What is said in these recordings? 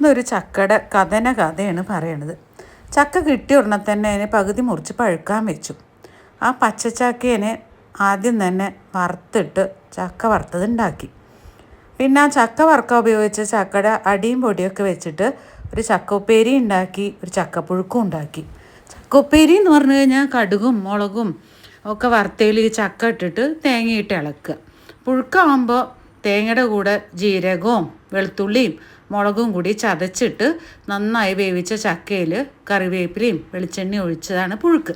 ഇന്നൊരു ചക്കയുടെ കഥയാണ് പറയണത്. ചക്ക കിട്ടിയ ഉടനെ തന്നെ അതിനെ പകുതി മുറിച്ച് പഴുക്കാൻ വെച്ചു. ആ പച്ചച്ചക്കേനെ ആദ്യം തന്നെ വറുത്തിട്ട് ചക്ക വറുത്തത് ഉണ്ടാക്കി. പിന്നെ ആ ചക്ക വറുക്കാൻ ഉപയോഗിച്ച ചക്കയുടെ അടിയും പൊടിയൊക്കെ വെച്ചിട്ട് ഒരു ചക്ക ഉപ്പേരി ഉണ്ടാക്കി, ഒരു ചക്കപ്പുഴുക്കും ഉണ്ടാക്കി. ചക്ക ഉപ്പേരി എന്ന് പറഞ്ഞു കഴിഞ്ഞാൽ കടുകും മുളകും ഒക്കെ വറുത്തയിൽ ഈ ചക്ക ഇട്ടിട്ട് തേങ്ങയിട്ട് ഇളക്കുക. പുഴുക്കാകുമ്പോൾ തേങ്ങയുടെ കൂടെ ജീരകവും വെളുത്തുള്ളിയും മുളകും കൂടി ചതച്ചിട്ട് നന്നായി വേവിച്ച ചക്കയിൽ കറിവേപ്പിലയും വെളിച്ചെണ്ണയും ഒഴിച്ചതാണ് പുഴുക്ക്.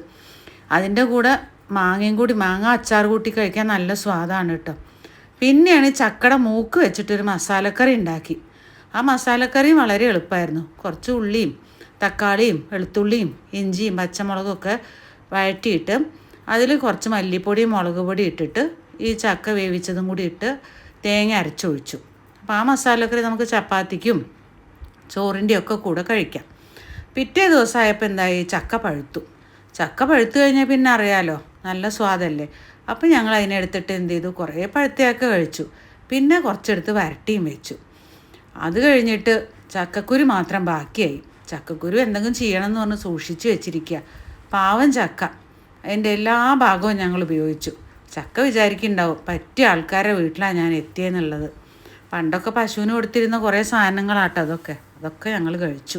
അതിൻ്റെ കൂടെ മാങ്ങയും കൂടി, മാങ്ങ അച്ചാർ കൂട്ടി കഴിക്കാൻ നല്ല സ്വാദാണ് കേട്ടോ. പിന്നെയാണ് ചക്കയുടെ മൂക്ക് വെച്ചിട്ടൊരു മസാലക്കറി ഉണ്ടാക്കി. ആ മസാലക്കറി വളരെ എളുപ്പമായിരുന്നു. കുറച്ച് ഉള്ളിയും തക്കാളിയും വെളുത്തുള്ളിയും ഇഞ്ചിയും പച്ചമുളകും ഒക്കെ വഴറ്റിയിട്ട് അതിൽ കുറച്ച് മല്ലിപ്പൊടിയും മുളക് പൊടി ഇട്ടിട്ട് ഈ ചക്ക വേവിച്ചതും കൂടി ഇട്ട് തേങ്ങ അരച്ചൊഴിച്ചു. അപ്പോൾ ആ മസാലക്കറി നമുക്ക് ചപ്പാത്തിക്കും ചോറിൻ്റെയൊക്കെ കൂടെ കഴിക്കാം. പിറ്റേ ദിവസമായപ്പോൾ എന്തായി, ചക്ക പഴുത്തു കഴിഞ്ഞാൽ പിന്നെ അറിയാലോ, നല്ല സ്വാദല്ലേ. അപ്പോൾ ഞങ്ങൾ അതിനെടുത്തിട്ട് എന്ത് ചെയ്തു, കുറേ പഴുത്തയൊക്കെ കഴിച്ചു. പിന്നെ കുറച്ചെടുത്ത് വരട്ടിയും വെച്ചു. അത് കഴിഞ്ഞിട്ട് ചക്കക്കുരു മാത്രം ബാക്കിയായി. ചക്കക്കുരു എന്തെങ്കിലും ചെയ്യണമെന്ന് പറഞ്ഞ് സൂക്ഷിച്ച് വെച്ചിരിക്കുക. പാവം ചക്ക, അതിൻ്റെ എല്ലാ ഭാഗവും ഞങ്ങൾ ഉപയോഗിച്ചു. ചക്ക വിചാരിക്കുന്നുണ്ടാവും പറ്റിയ ആൾക്കാരെ വീട്ടിലാണ് ഞാൻ എത്തിയെന്നുള്ളത്. പണ്ടൊക്കെ പശുവിന് കൊടുത്തിരുന്ന കുറേ സാധനങ്ങളാട്ടോ അതൊക്കെ ഞങ്ങൾ കഴിച്ചു.